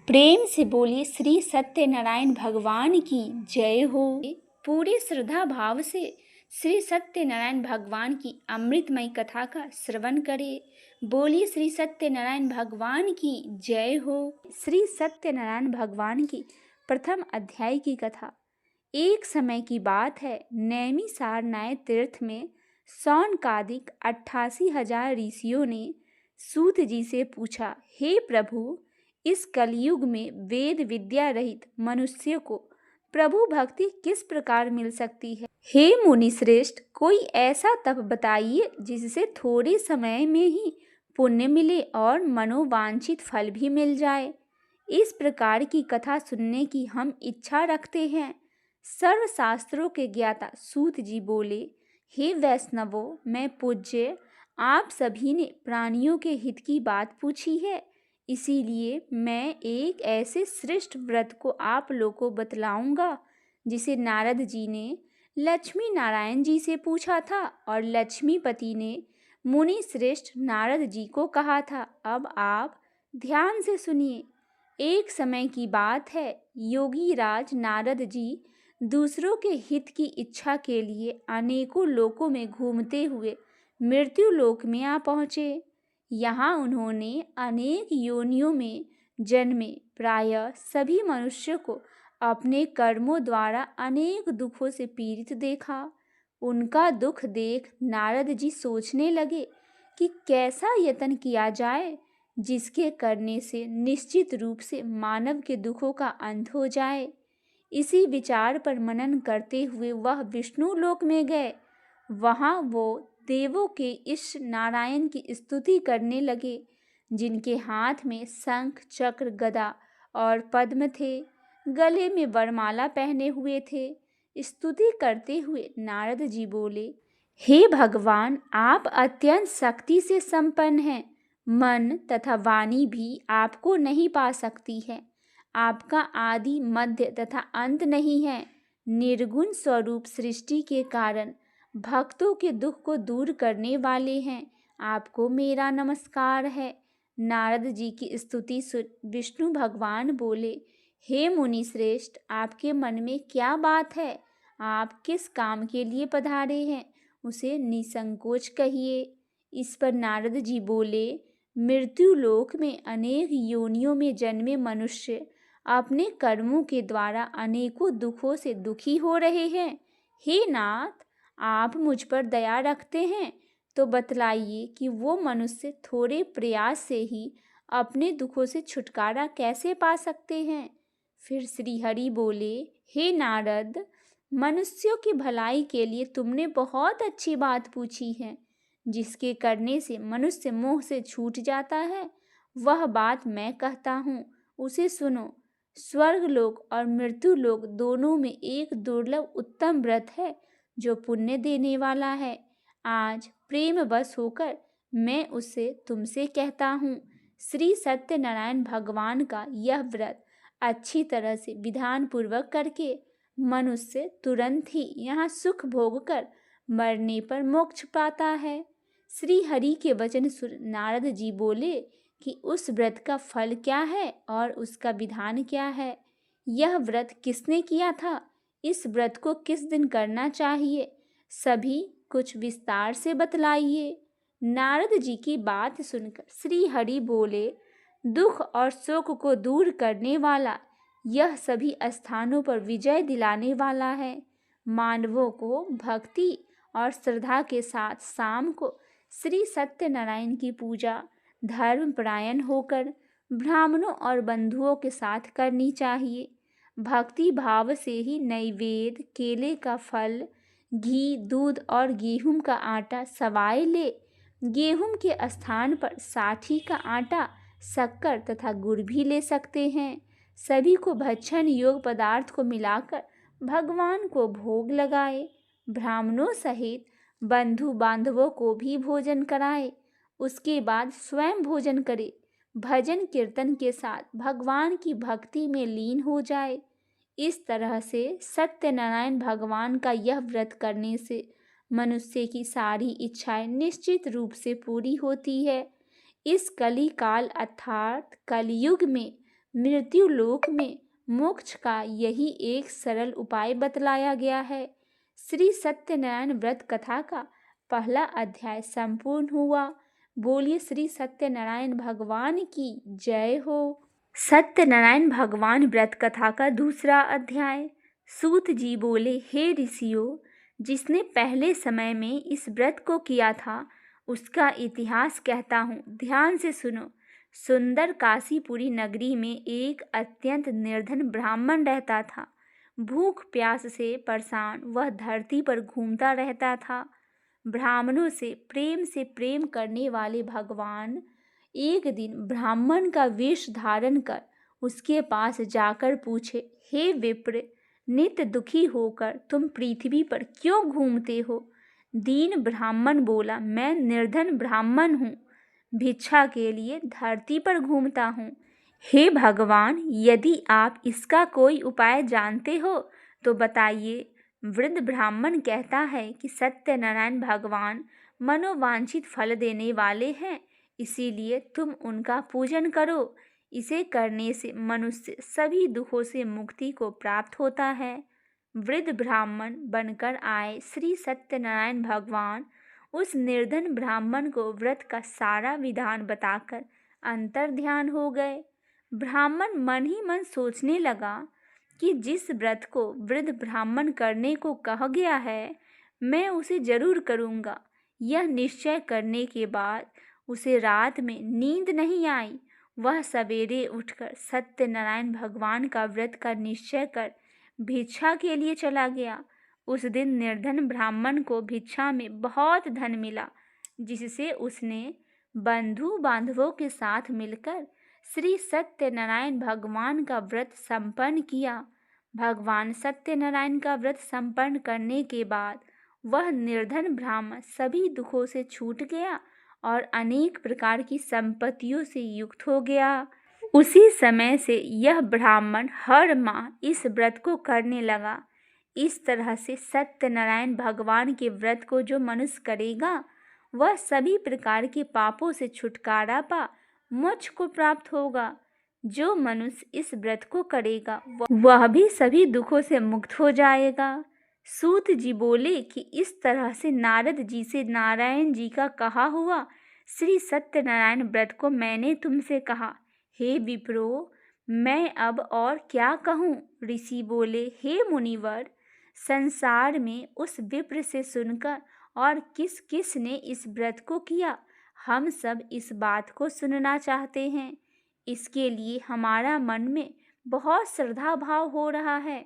प्रेम से बोलिए श्री सत्यनारायण भगवान की जय हो। पूरे श्रद्धा भाव से श्री सत्यनारायण भगवान की अमृतमयी कथा का श्रवण करें। बोलिए श्री सत्यनारायण भगवान की जय हो। श्री सत्यनारायण भगवान की प्रथम अध्याय की कथा। एक समय की बात है, नैमिषारण्य नाय तीर्थ में सौनकादिक 88,000 ऋषियों ने सूत जी से पूछा, हे प्रभु, इस कलयुग में वेद विद्या रहित मनुष्य को प्रभु भक्ति किस प्रकार मिल सकती है। हे मुनि श्रेष्ठ, कोई ऐसा तप बताइए जिससे थोड़े समय में ही पुण्य मिले और मनोवांछित फल भी मिल जाए। इस प्रकार की कथा सुनने की हम इच्छा रखते हैं। सर्वशास्त्रों के ज्ञाता सूत जी बोले, हे वैष्णवों, मैं पूज्य आप सभी ने प्राणियों के हित की बात पूछी है, इसीलिए मैं एक ऐसे श्रेष्ठ व्रत को आप लोगों को बतलाऊंगा जिसे नारद जी ने लक्ष्मी नारायण जी से पूछा था और लक्ष्मीपति ने मुनि श्रेष्ठ नारद जी को कहा था। अब आप ध्यान से सुनिए। एक समय की बात है, योगी राज नारद जी दूसरों के हित की इच्छा के लिए अनेकों लोकों में घूमते हुए मृत्यु लोक में आ पहुँचे। यहाँ उन्होंने अनेक योनियों में जन्मे प्रायः सभी मनुष्य को अपने कर्मों द्वारा अनेक दुखों से पीड़ित देखा। उनका दुख देख नारद जी सोचने लगे कि कैसा यत्न किया जाए जिसके करने से निश्चित रूप से मानव के दुखों का अंत हो जाए। इसी विचार पर मनन करते हुए वह विष्णु लोक में गए। वहाँ वो देवों के इष्ट नारायण की स्तुति करने लगे, जिनके हाथ में शंख चक्र गदा और पद्म थे, गले में वरमाला पहने हुए थे। स्तुति करते हुए नारद जी बोले, हे भगवान, आप अत्यंत शक्ति से संपन्न हैं। मन तथा वाणी भी आपको नहीं पा सकती है। आपका आदि मध्य तथा अंत नहीं है। निर्गुण स्वरूप सृष्टि के कारण भक्तों के दुख को दूर करने वाले हैं। आपको मेरा नमस्कार है। नारद जी की स्तुति सुन विष्णु भगवान बोले, हे मुनि श्रेष्ठ, आपके मन में क्या बात है? आप किस काम के लिए पधारे हैं, उसे निसंकोच कहिए। इस पर नारद जी बोले, मृत्यु लोक में अनेक योनियों में जन्मे मनुष्य अपने कर्मों के द्वारा अनेकों दुखों से दुखी हो रहे हैं। हे नाथ, आप मुझ पर दया रखते हैं तो बतलाइए कि वो मनुष्य थोड़े प्रयास से ही अपने दुखों से छुटकारा कैसे पा सकते हैं। फिर श्री हरि बोले, हे नारद, मनुष्यों की भलाई के लिए तुमने बहुत अच्छी बात पूछी है। जिसके करने से मनुष्य मोह से छूट जाता है, वह बात मैं कहता हूँ, उसे सुनो। स्वर्ग लोक और मृत्यु लोक दोनों में एक दुर्लभ उत्तम व्रत है जो पुण्य देने वाला है। आज प्रेम बस होकर मैं उसे तुमसे कहता हूँ। श्री सत्यनारायण भगवान का यह व्रत अच्छी तरह से विधान पूर्वक करके मनुष्य तुरंत ही यहाँ सुख भोग कर मरने पर मोक्ष पाता है। श्री हरि के वचन सुन नारद जी बोले कि उस व्रत का फल क्या है और उसका विधान क्या है। यह व्रत किसने किया था? इस व्रत को किस दिन करना चाहिए? सभी कुछ विस्तार से बतलाइए। नारद जी की बात सुनकर श्री हरि बोले, दुख और शोक को दूर करने वाला, यह सभी स्थानों पर विजय दिलाने वाला है। मानवों को भक्ति और श्रद्धा के साथ शाम को श्री सत्यनारायण की पूजा धर्मपरायण होकर ब्राह्मणों और बंधुओं के साथ करनी चाहिए। भक्ति भाव से ही नैवेद्य, केले का फल, घी, दूध और गेहूं का आटा सवाए ले। गेहूं के स्थान पर साठी का आटा, शक्कर तथा गुड़ भी ले सकते हैं। सभी को भक्षण योग पदार्थ को मिलाकर भगवान को भोग लगाए। ब्राह्मणों सहित बंधु बांधवों को भी भोजन कराए। उसके बाद स्वयं भोजन करे। भजन कीर्तन के साथ भगवान की भक्ति में लीन हो जाए। इस तरह से सत्यनारायण भगवान का यह व्रत करने से मनुष्य की सारी इच्छाएं निश्चित रूप से पूरी होती है। इस कली काल अर्थात कलयुग में मृत्यु लोक में मोक्ष का यही एक सरल उपाय बतलाया गया है। श्री सत्यनारायण व्रत कथा का पहला अध्याय संपूर्ण हुआ। बोलिए श्री सत्यनारायण भगवान की जय हो। सत्यनारायण भगवान व्रत कथा का दूसरा अध्याय। सूत जी बोले, हे ऋषियों, जिसने पहले समय में इस व्रत को किया था उसका इतिहास कहता हूँ, ध्यान से सुनो। सुंदर काशीपुरी नगरी में एक अत्यंत निर्धन ब्राह्मण रहता था। भूख प्यास से परेशान वह धरती पर घूमता रहता था। ब्राह्मणों से प्रेम करने वाले भगवान एक दिन ब्राह्मण का वेश धारण कर उसके पास जाकर पूछे, हे विप्र, नित्य दुखी होकर तुम पृथ्वी पर क्यों घूमते हो? दीन ब्राह्मण बोला, मैं निर्धन ब्राह्मण हूँ, भिक्षा के लिए धरती पर घूमता हूँ। हे भगवान, यदि आप इसका कोई उपाय जानते हो तो बताइए। वृद्ध ब्राह्मण कहता है कि सत्यनारायण भगवान मनोवांछित फल देने वाले हैं, इसीलिए तुम उनका पूजन करो। इसे करने से मनुष्य सभी दुखों से मुक्ति को प्राप्त होता है। वृद्ध ब्राह्मण बनकर आए श्री सत्यनारायण भगवान उस निर्धन ब्राह्मण को व्रत का सारा विधान बताकर अंतर ध्यान हो गए। ब्राह्मण मन ही मन सोचने लगा कि जिस व्रत को वृद्ध ब्राह्मण करने को कहा गया है, मैं उसे जरूर करूँगा। यह निश्चय करने के बाद उसे रात में नींद नहीं आई। वह सवेरे उठकर सत्यनारायण भगवान का व्रत का निश्चय कर भिक्षा के लिए चला गया। उस दिन निर्धन ब्राह्मण को भिक्षा में बहुत धन मिला, जिससे उसने बंधु बांधवों के साथ मिलकर श्री सत्यनारायण भगवान का व्रत संपन्न किया। भगवान सत्यनारायण का व्रत संपन्न करने के बाद वह निर्धन ब्राह्मण सभी दुखों से छूट गया और अनेक प्रकार की संपत्तियों से युक्त हो गया। उसी समय से यह ब्राह्मण हर माह इस व्रत को करने लगा। इस तरह से सत्यनारायण भगवान के व्रत को जो मनुष्य करेगा वह सभी प्रकार के पापों से छुटकारा पा मोक्ष को प्राप्त होगा। जो मनुष्य इस व्रत को करेगा वह भी सभी दुखों से मुक्त हो जाएगा। सूत जी बोले कि इस तरह से नारद जी से नारायण जी का कहा हुआ श्री सत्यनारायण व्रत को मैंने तुमसे कहा। हे विप्रो, मैं अब और क्या कहूँ? ऋषि बोले, हे मुनिवर, संसार में उस विप्र से सुनकर और किस किस ने इस व्रत को किया, हम सब इस बात को सुनना चाहते हैं। इसके लिए हमारा मन में बहुत श्रद्धा भाव हो रहा है।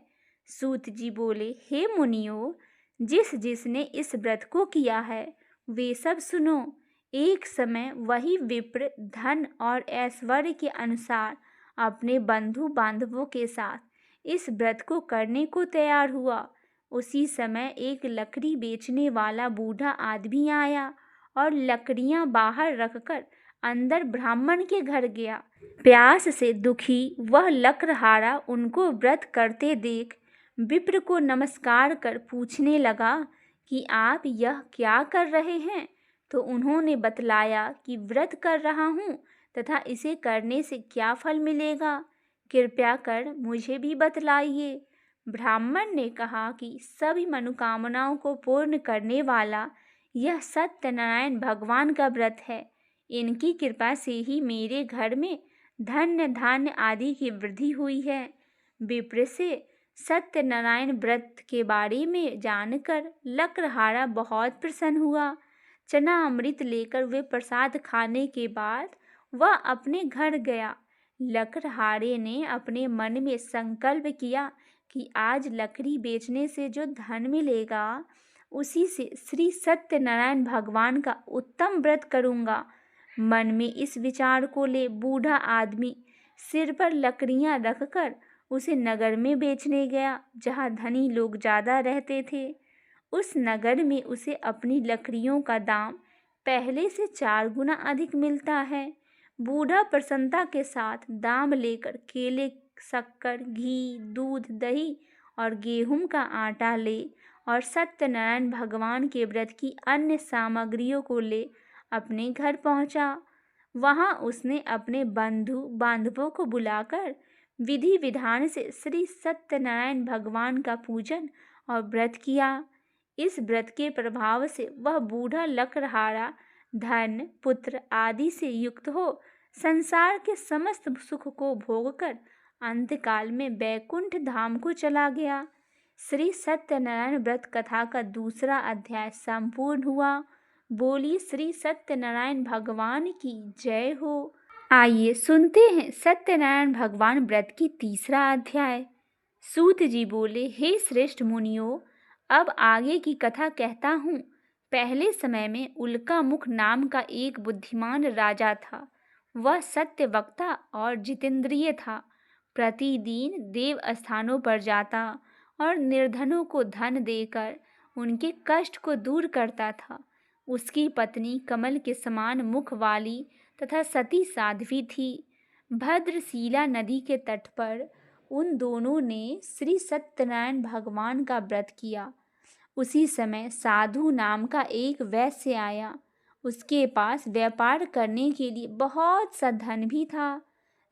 सूत जी बोले, हे मुनियों, जिसने इस व्रत को किया है वे सब सुनो। एक समय वही विप्र धन और ऐश्वर्य के अनुसार अपने बंधु बांधवों के साथ इस व्रत को करने को तैयार हुआ। उसी समय एक लकड़ी बेचने वाला बूढ़ा आदमी आया और लकड़ियां बाहर रखकर अंदर ब्राह्मण के घर गया। प्यास से दुखी वह लकड़हारा उनको व्रत करते देख विप्र को नमस्कार कर पूछने लगा कि आप यह क्या कर रहे हैं? तो उन्होंने बतलाया कि व्रत कर रहा हूँ तथा इसे करने से क्या फल मिलेगा, कृपया कर मुझे भी बतलाइए। ब्राह्मण ने कहा कि सभी मनोकामनाओं को पूर्ण करने वाला यह सत्यनारायण भगवान का व्रत है। इनकी कृपा से ही मेरे घर में धन्य धान्य आदि की वृद्धि हुई है। विप्र से सत्यनारायण व्रत के बारे में जानकर लकड़हारा बहुत प्रसन्न हुआ। चना अमृत लेकर वे प्रसाद खाने के बाद वह अपने घर गया। लकड़हारे ने अपने मन में संकल्प किया कि आज लकड़ी बेचने से जो धन मिलेगा उसी से श्री सत्यनारायण भगवान का उत्तम व्रत करूँगा। मन में इस विचार को ले बूढ़ा आदमी सिर पर लकड़ियाँ रखकर उसे नगर में बेचने गया, जहाँ धनी लोग ज़्यादा रहते थे। उस नगर में उसे अपनी लकड़ियों का दाम पहले से 4 गुना अधिक मिलता है। बूढ़ा प्रसन्नता के साथ दाम लेकर केले, शक्कर, घी, दूध, दही और गेहूं का आटा ले और सत्यनारायण भगवान के व्रत की अन्य सामग्रियों को ले अपने घर पहुंचा। वहां उसने अपने बंधु बांधवों को बुलाकर विधि विधान से श्री सत्यनारायण भगवान का पूजन और व्रत किया। इस व्रत के प्रभाव से वह बूढ़ा लकड़हारा धन पुत्र आदि से युक्त हो संसार के समस्त सुख को भोगकर अंतकाल में बैकुंठ धाम को चला गया। श्री सत्यनारायण व्रत कथा का दूसरा अध्याय संपूर्ण हुआ। बोली श्री सत्यनारायण भगवान की जय हो। आइए सुनते हैं सत्यनारायण भगवान व्रत की तीसरा अध्याय। सूत जी बोले, हे श्रेष्ठ मुनियों, अब आगे की कथा कहता हूँ। पहले समय में उल्का मुख नाम का एक बुद्धिमान राजा था। वह सत्य वक्ता और जितेंद्रिय था। प्रतिदिन देव स्थानों पर जाता और निर्धनों को धन देकर उनके कष्ट को दूर करता था। उसकी पत्नी कमल के समान मुख वाली तथा सती साध्वी थी। भद्रशिला नदी के तट पर उन दोनों ने श्री सत्यनारायण भगवान का व्रत किया। उसी समय साधु नाम का एक वैश्य आया। उसके पास व्यापार करने के लिए बहुत सा धन भी था।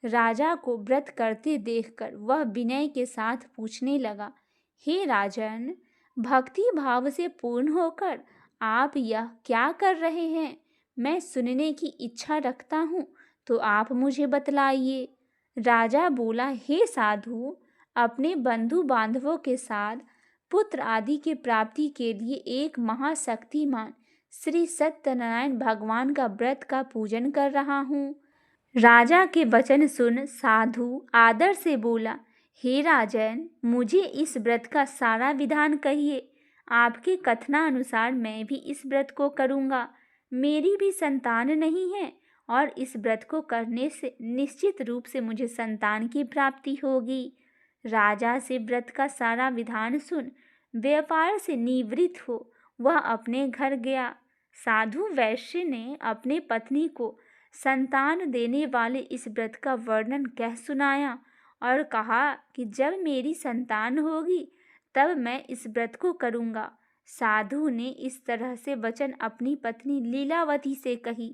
राजा को व्रत करते देखकर वह विनय के साथ पूछने लगा, हे राजन, भक्ति भाव से पूर्ण होकर आप यह क्या कर रहे हैं? मैं सुनने की इच्छा रखता हूँ, तो आप मुझे बतलाइए। राजा बोला, हे साधु, अपने बंधु बांधवों के साथ पुत्र आदि की प्राप्ति के लिए एक महाशक्तिमान श्री सत्यनारायण भगवान का व्रत का पूजन कर रहा हूँ। राजा के वचन सुन साधु आदर से बोला, हे राजन, मुझे इस व्रत का सारा विधान कहिए। आपके कथनानुसार मैं भी इस व्रत को करूँगा। मेरी भी संतान नहीं है और इस व्रत को करने से निश्चित रूप से मुझे संतान की प्राप्ति होगी। राजा से व्रत का सारा विधान सुन व्यापार से निवृत्त हो वह अपने घर गया। साधु वैश्य ने अपने पत्नी को संतान देने वाले इस व्रत का वर्णन कह सुनाया और कहा कि जब मेरी संतान होगी तब मैं इस व्रत को करूँगा। साधु ने इस तरह से वचन अपनी पत्नी लीलावती से कही।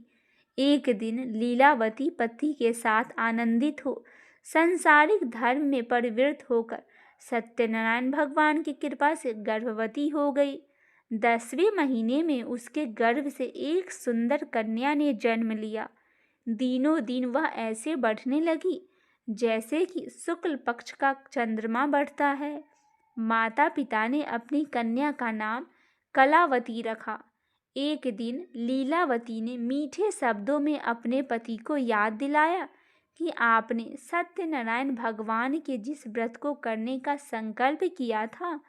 एक दिन लीलावती पति के साथ आनंदित हो संसारिक धर्म में परिवृत्त होकर सत्यनारायण भगवान की कृपा से गर्भवती हो गई। 10वें महीने में उसके गर्भ से एक सुंदर कन्या ने जन्म लिया। दिनों दिन वह ऐसे बढ़ने लगी जैसे कि शुक्ल पक्ष का चंद्रमा बढ़ता है। माता पिता ने अपनी कन्या का नाम कलावती रखा। एक दिन लीलावती ने मीठे शब्दों में अपने पति को याद दिलाया कि आपने सत्यनारायण भगवान के जिस व्रत को करने का संकल्प किया था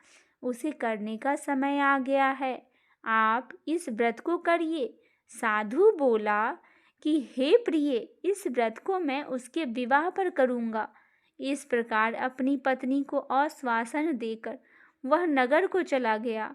उसे करने का समय आ गया है। आप इस व्रत को करिए। साधु बोला कि हे प्रिय, इस व्रत को मैं उसके विवाह पर करूँगा। इस प्रकार अपनी पत्नी को आश्वासन देकर वह नगर को चला गया।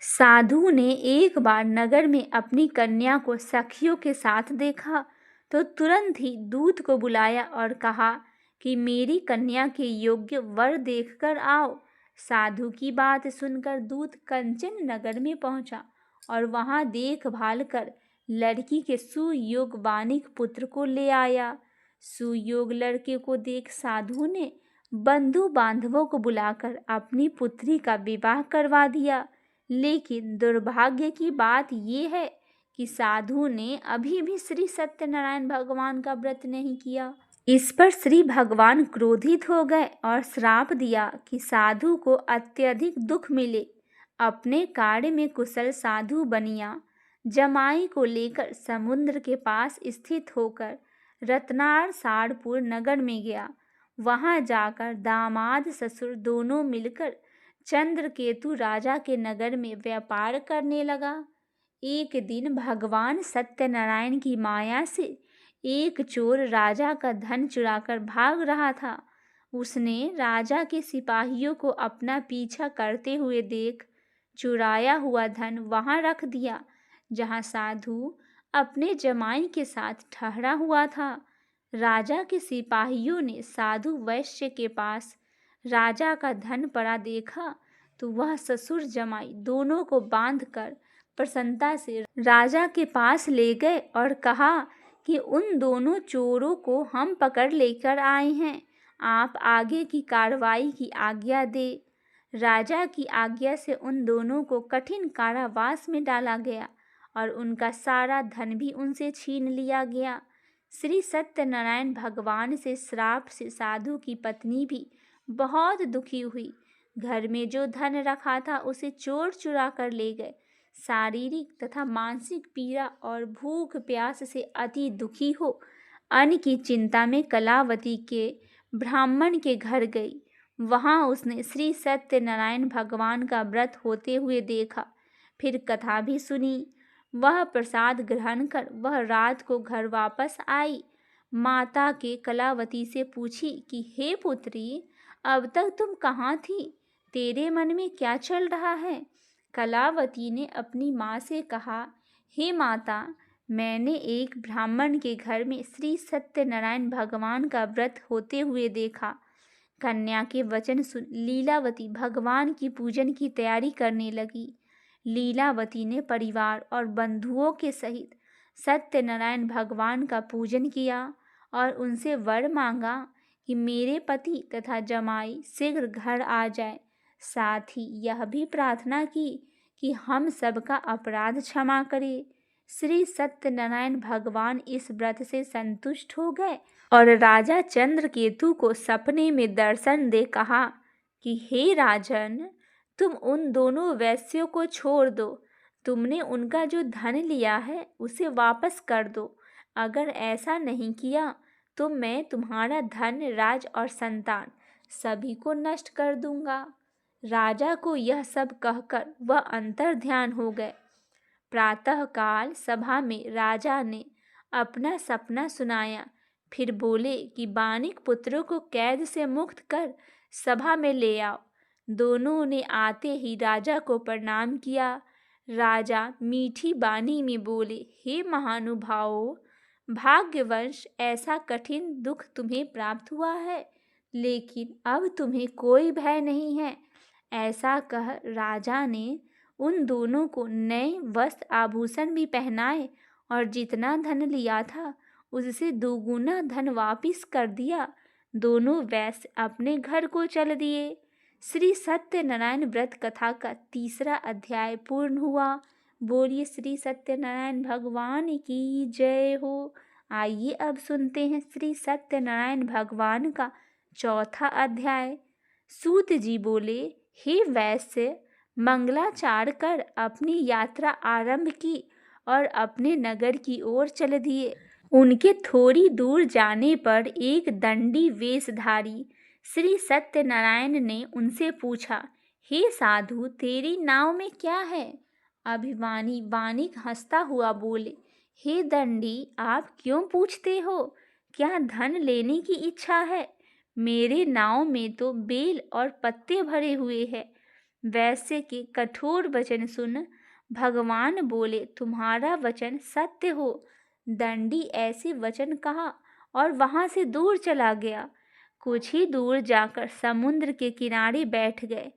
साधु ने एक बार नगर में अपनी कन्या को सखियों के साथ देखा तो तुरंत ही दूत को बुलाया और कहा कि मेरी कन्या के योग्य वर देखकर आओ। साधु की बात सुनकर दूत कंचन नगर में पहुंचा और वहां देखभाल कर लड़की के सुयोग बानिक पुत्र को ले आया। सुयोग लड़के को देख साधु ने बंधु बांधवों को बुलाकर अपनी पुत्री का विवाह करवा दिया। लेकिन दुर्भाग्य की बात यह है कि साधु ने अभी भी श्री सत्यनारायण भगवान का व्रत नहीं किया। इस पर श्री भगवान क्रोधित हो गए और श्राप दिया कि साधु को अत्यधिक दुख मिले। अपने कार्य में कुशल साधु बनिया जमाई को लेकर समुद्र के पास स्थित होकर रत्नार साड़पुर नगर में गया। वहां जाकर दामाद ससुर दोनों मिलकर चंद्रकेतु राजा के नगर में व्यापार करने लगा। एक दिन भगवान सत्यनारायण की माया से एक चोर राजा का धन चुराकर भाग रहा था। उसने राजा के सिपाहियों को अपना पीछा करते हुए देख चुराया हुआ धन वहां रख दिया जहां साधु अपने जमाई के साथ ठहरा हुआ था। राजा के सिपाहियों ने साधु वैश्य के पास राजा का धन पड़ा देखा तो वह ससुर जमाई दोनों को बांधकर प्रसन्नता से राजा के पास ले गए और कहा कि उन दोनों चोरों को हम पकड़ लेकर आए हैं। आप आगे की कार्रवाई की आज्ञा दे। राजा की आज्ञा से उन दोनों को कठिन कारावास में डाला गया और उनका सारा धन भी उनसे छीन लिया गया। श्री सत्यनारायण भगवान से श्राप से साधु की पत्नी भी बहुत दुखी हुई। घर में जो धन रखा था उसे चोर चुरा कर ले गए। शारीरिक तथा मानसिक पीड़ा और भूख प्यास से अति दुखी हो अन्न की चिंता में कलावती के ब्राह्मण के घर गई। वहां उसने श्री सत्यनारायण भगवान का व्रत होते हुए देखा, फिर कथा भी सुनी। वह प्रसाद ग्रहण कर वह रात को घर वापस आई। माता के कलावती से पूछी कि हे पुत्री, अब तक तुम कहाँ थी? तेरे मन में क्या चल रहा है? कलावती ने अपनी माँ से कहा, हे माता, मैंने एक ब्राह्मण के घर में श्री सत्यनारायण भगवान का व्रत होते हुए देखा। कन्या के वचन सुन लीलावती भगवान की पूजन की तैयारी करने लगी। लीलावती ने परिवार और बंधुओं के सहित सत्यनारायण भगवान का पूजन किया और उनसे वर मांगा कि मेरे पति तथा जमाई शीघ्र घर आ जाए। साथ ही यह भी प्रार्थना की कि हम सबका अपराध क्षमा करे। श्री सत्यनारायण भगवान इस व्रत से संतुष्ट हो गए और राजा चंद्रकेतु को सपने में दर्शन दे कहा कि हे राजन, तुम उन दोनों वैश्यों को छोड़ दो। तुमने उनका जो धन लिया है उसे वापस कर दो। अगर ऐसा नहीं किया तो मैं तुम्हारा धन, राज और संतान सभी को नष्ट कर दूंगा। राजा को यह सब कहकर वह अंतर्ध्यान हो गए। प्रातःकाल सभा में राजा ने अपना सपना सुनाया, फिर बोले कि बानिक पुत्रों को कैद से मुक्त कर सभा में ले आओ। दोनों ने आते ही राजा को प्रणाम किया। राजा मीठी बानी में बोले, हे महानुभावों, भाग्यवश ऐसा कठिन दुख तुम्हें प्राप्त हुआ है, लेकिन अब तुम्हें कोई भय नहीं है। ऐसा कह राजा ने उन दोनों को नए वस्त्र आभूषण भी पहनाए और जितना धन लिया था उससे दोगुना धन वापिस कर दिया। दोनों वैश्य अपने घर को चल दिए। श्री सत्यनारायण व्रत कथा का 3रा अध्याय पूर्ण हुआ। बोलिए श्री सत्यनारायण भगवान की जय हो। आइए अब सुनते हैं श्री सत्यनारायण भगवान का 4था अध्याय। सूत जी बोले, हे वैश्य, मंगलाचार कर अपनी यात्रा आरंभ की और अपने नगर की ओर चल दिए। उनके थोड़ी दूर जाने पर एक दंडी वेशधारी श्री सत्यनारायण ने उनसे पूछा, हे साधु, तेरी नाव में क्या है? अभिमानी वानिक हंसता हुआ बोले, हे दंडी, आप क्यों पूछते हो? क्या धन लेने की इच्छा है? मेरे नाव में तो बेल और पत्ते भरे हुए हैं। वैश्य के कठोर वचन सुन भगवान बोले, तुम्हारा वचन सत्य हो। दंडी ऐसे वचन कहा और वहां से दूर चला गया। कुछ ही दूर जाकर समुद्र के किनारे बैठ गए।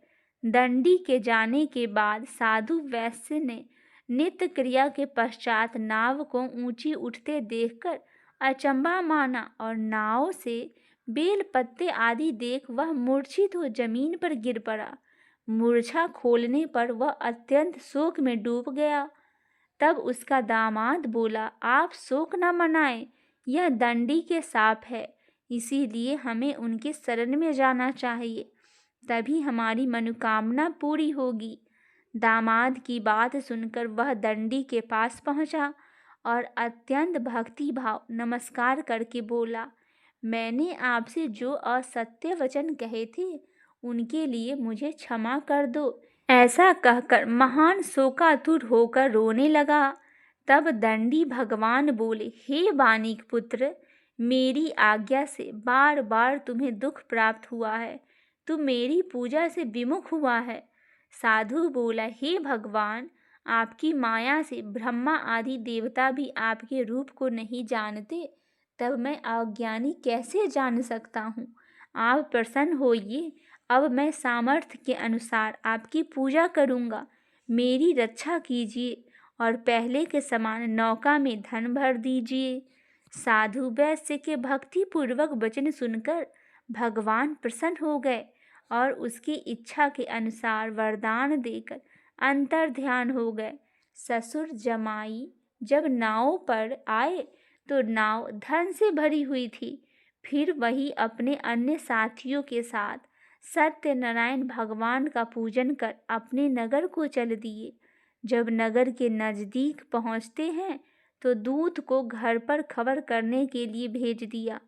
दंडी के जाने के बाद साधु वैश्य ने नित्य क्रिया के पश्चात नाव को ऊंची उठते देखकर अचंभा माना और नाव से बेल पत्ते आदि देख वह मूर्छित हो जमीन पर गिर पड़ा। मूर्छा खोलने पर वह अत्यंत शोक में डूब गया। तब उसका दामाद बोला, आप शोक न मनाएं, यह दंडी के शाप है, इसीलिए हमें उनके शरण में जाना चाहिए, तभी हमारी मनोकामना पूरी होगी। दामाद की बात सुनकर वह दंडी के पास पहुंचा और अत्यंत भक्ति भाव नमस्कार करके बोला, मैंने आपसे जो असत्य वचन कहे थे उनके लिए मुझे क्षमा कर दो। ऐसा कहकर महान शोकातुर होकर रोने लगा। तब दंडी भगवान बोले, हे बानिक पुत्र, मेरी आज्ञा से बार बार तुम्हें दुख प्राप्त हुआ है, तुम मेरी पूजा से विमुख हुआ है। साधु बोला, हे भगवान, आपकी माया से ब्रह्मा आदि देवता भी आपके रूप को नहीं जानते, तब मैं अज्ञानी कैसे जान सकता हूँ। आप प्रसन्न होइए, अब मैं सामर्थ्य के अनुसार आपकी पूजा करूँगा। मेरी रक्षा कीजिए और पहले के समान नौका में धन भर दीजिए। साधु वैश्य के भक्ति पूर्वक वचन सुनकर भगवान प्रसन्न हो गए और उसकी इच्छा के अनुसार वरदान देकर अंतर ध्यान हो गए। ससुर जमाई जब नाव पर आए तो नाव धन से भरी हुई थी। फिर वही अपने अन्य साथियों के साथ सत्यनारायण भगवान का पूजन कर अपने नगर को चल दिए। जब नगर के नज़दीक पहुँचते हैं तो दूत को घर पर खबर करने के लिए भेज दिया।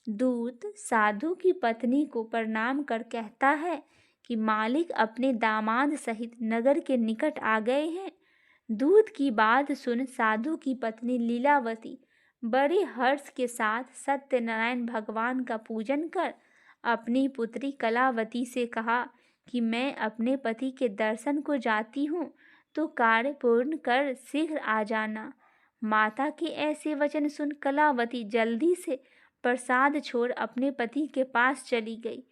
दूत साधु की पत्नी को प्रणाम कर कहता है कि मालिक अपने दामाद सहित नगर के निकट आ गए हैं। दूत की बात सुन साधु की पत्नी लीलावती बड़े हर्ष के साथ सत्यनारायण भगवान का पूजन कर अपनी पुत्री कलावती से कहा कि मैं अपने पति के दर्शन को जाती हूँ, तो कार्य पूर्ण कर शीघ्र आ जाना। माता के ऐसे वचन सुन कलावती जल्दी से प्रसाद छोड़ अपने पति के पास चली गई।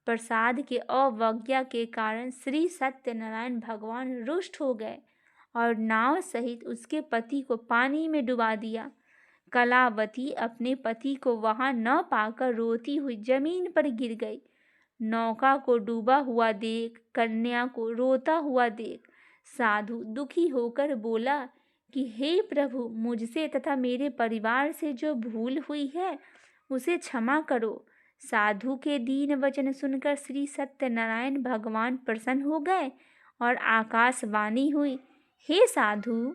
प्रसाद के अवज्ञा के कारण श्री सत्यनारायण भगवान रुष्ट हो गए और नाव सहित उसके पति को पानी में डुबा दिया। कलावती अपने पति को वहां न पाकर रोती हुई जमीन पर गिर गई। नौका को डूबा हुआ देख, कन्या को रोता हुआ देख साधु दुखी होकर बोला कि हे प्रभु, मुझसे तथा मेरे परिवार से जो भूल हुई है उसे क्षमा करो। साधु के दीन वचन सुनकर श्री सत्यनारायण भगवान प्रसन्न हो गए और आकाशवाणी हुई, हे साधु,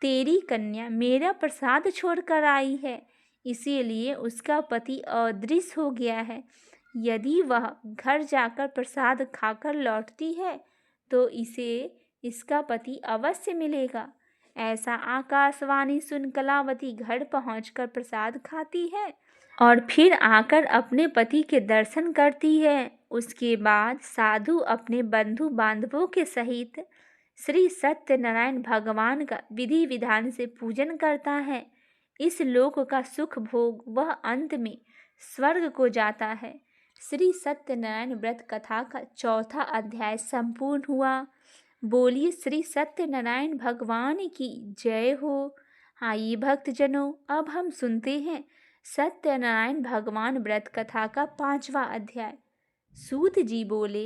तेरी कन्या मेरा प्रसाद छोड़कर आई है, इसीलिए उसका पति अदृश्य हो गया है। यदि वह घर जाकर प्रसाद खाकर लौटती है तो इसे इसका पति अवश्य मिलेगा। ऐसा आकाशवाणी सुन कलावती घर पहुंचकर प्रसाद खाती है और फिर आकर अपने पति के दर्शन करती है। उसके बाद साधु अपने बंधु बांधवों के सहित श्री सत्यनारायण भगवान का विधि विधान से पूजन करता है। इस लोक का सुख भोग वह अंत में स्वर्ग को जाता है। श्री सत्यनारायण व्रत कथा का चौथा अध्याय संपूर्ण हुआ। बोलिए श्री सत्यनारायण भगवान की जय हो। आइए भक्तजनों, अब हम सुनते हैं सत्यनारायण भगवान व्रत कथा का 5वां अध्याय। सूत जी बोले,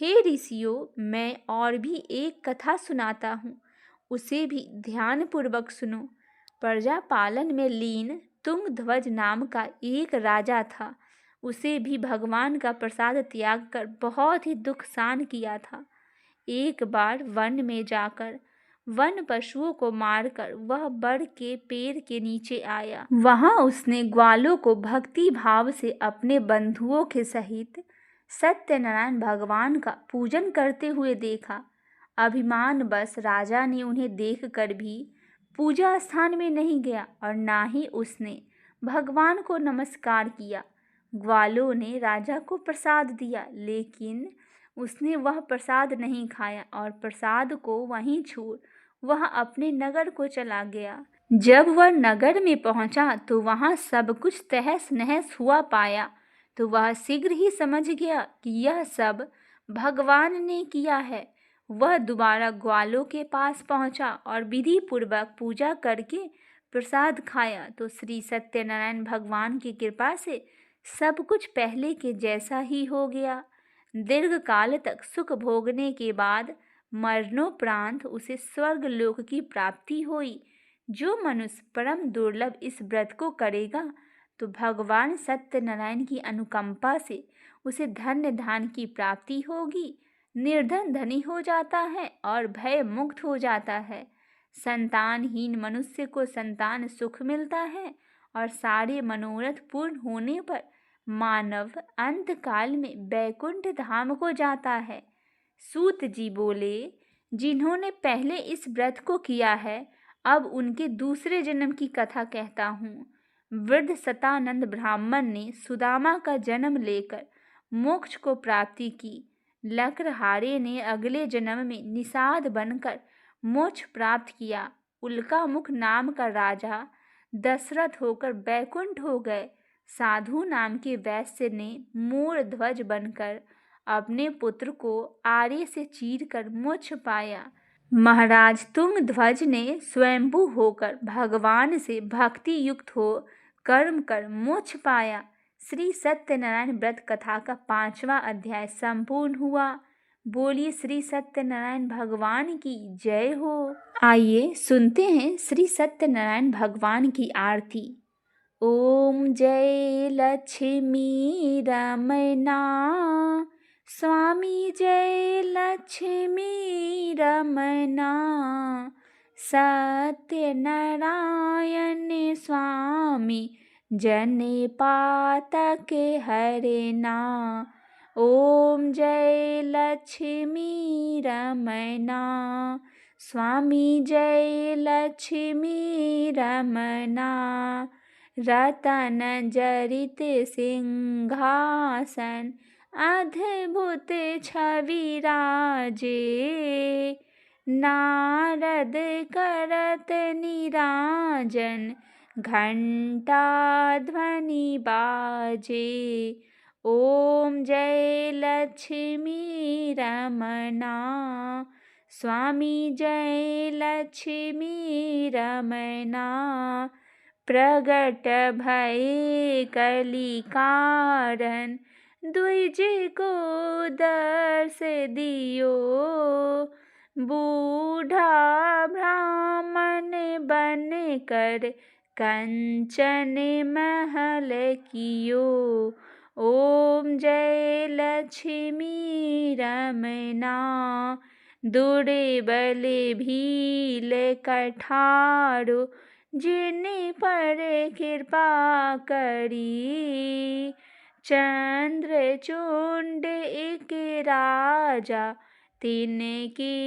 हे ऋषियों, मैं और भी एक कथा सुनाता हूँ, उसे भी ध्यानपूर्वक सुनो। प्रजा पालन में लीन तुंगध्वज नाम का एक राजा था। उसे भी भगवान का प्रसाद त्याग कर बहुत ही दुख सहन किया था। एक बार वन में जाकर वन पशुओं को मारकर वह बड़ के पेड़ के नीचे आया। वहां उसने ग्वालों को भक्ति भाव से अपने बंधुओं के सहित सत्यनारायण भगवान का पूजन करते हुए देखा। अभिमान बस राजा ने उन्हें देखकर भी पूजा स्थान में नहीं गया और ना ही उसने भगवान को नमस्कार किया। ग्वालों ने राजा को प्रसाद दिया, लेकिन उसने वह प्रसाद नहीं खाया और प्रसाद को वहीं छोड़ वह अपने नगर को चला गया। जब वह नगर में पहुंचा तो वहां सब कुछ तहस नहस हुआ पाया, तो वह शीघ्र ही समझ गया कि यह सब भगवान ने किया है। वह दोबारा ग्वालों के पास पहुंचा और विधि पूर्वक पूजा करके प्रसाद खाया, तो श्री सत्यनारायण भगवान की कृपा से सब कुछ पहले के जैसा ही हो गया। दीर्घ काल तक सुख भोगने के बाद मरणोपरांत उसे स्वर्ग लोक की प्राप्ति हुई। जो मनुष्य परम दुर्लभ इस व्रत को करेगा तो भगवान सत्यनारायण की अनुकंपा से उसे धन्य धान की प्राप्ति होगी। निर्धन धनी हो जाता है और भय मुक्त हो जाता है। संतानहीन मनुष्य को संतान सुख मिलता है और सारे मनोरथ पूर्ण होने पर मानव अंत काल में बैकुंठ धाम को जाता है। सूत जी बोले, जिन्होंने पहले इस व्रत को किया है, अब उनके दूसरे जन्म की कथा कहता हूँ। वृद्ध सतानंद ब्राह्मण ने सुदामा का जन्म लेकर मोक्ष को प्राप्ति की। लक्रहारे ने अगले जन्म में निषाद बनकर मोक्ष प्राप्त किया। उल्कामुख नाम का राजा दशरथ होकर बैकुंठ हो गए। साधु नाम के वैश्य ने मोर ध्वज बनकर अपने पुत्र को आरे से चीरकर मोक्ष पाया। महाराज तुंगध्वज ने स्वयंभू होकर भगवान से भक्ति युक्त हो कर्म कर मोक्ष पाया। श्री सत्यनारायण व्रत कथा का 5वां अध्याय संपूर्ण हुआ। बोलिए श्री सत्यनारायण भगवान की जय हो। आइए सुनते हैं श्री सत्यनारायण भगवान की आरती। ओम जय लक्ष्मी रमना, स्वामी जय लक्ष्मी रमना, सत्यनारायण स्वामी जने पातक हरना। ओम जय लक्ष्मी रमना, स्वामी जय लक्ष्मी रमना, रतन जरित सिंहासन अद्भुत छवि राजे, नारद करत निराजन घंटा ध्वनि बाजे। ओम जय लक्ष्मी रमना, स्वामी जय लक्ष्मी रमना, प्रगट भये कली कारण द्विज को दर्श दियो, बूढ़ा ब्राह्मण बन कर कंचन महल कियो। ओम जय लक्ष्मी रमना, दुर्बल भील कठारो जिन पर कृपा करी, चंद्रचूंड एक राजा तिनकी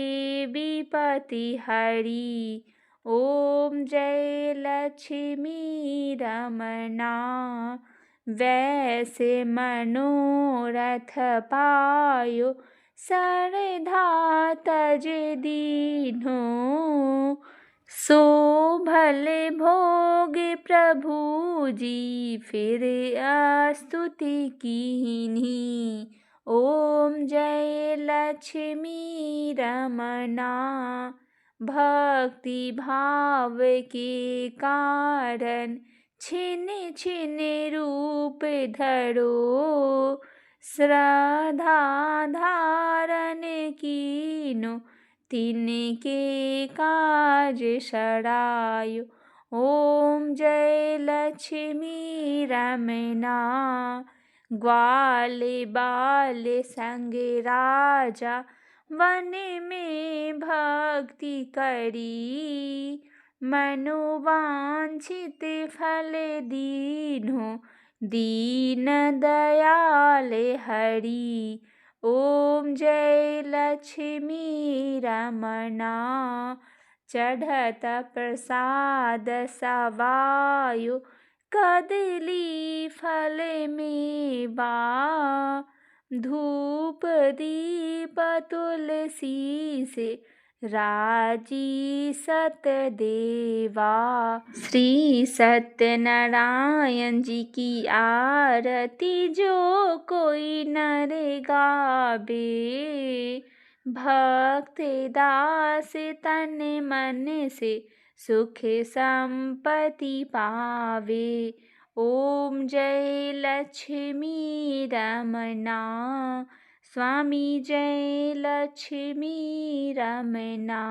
विपत्ति हरी। ओम जय लक्ष्मी रमना, वैसे मनोरथ पायो सरधा तज दीन्हो, सो भले भोग प्रभु जी फिर स्तुति कीन्ही। ओम जय लक्ष्मी रमना, भक्ति भाव के कारण छिन छिन रूप धरो, श्रद्धा धारण कीनो तिनके काज सरायो। ओम जय लक्ष्मी रमना, ग्वाल बाल संग राजा वन में भक्ति करी, मनोवांछित फल दीन्हो दीन दयाल हरि। ओम जय लक्ष्मी रमना, चढ़त प्रसाद सवायो कदली फल मेवा, धूप दीप तुलसी से राजी सतदेवा। श्री सत्यनारायण जी की आरती जो कोई नर गावे, भक्त दास तन मन से सुख संपत्ति पावे। ओम जय लक्ष्मी रमना, स्वामी जय लक्ष्मी रमना,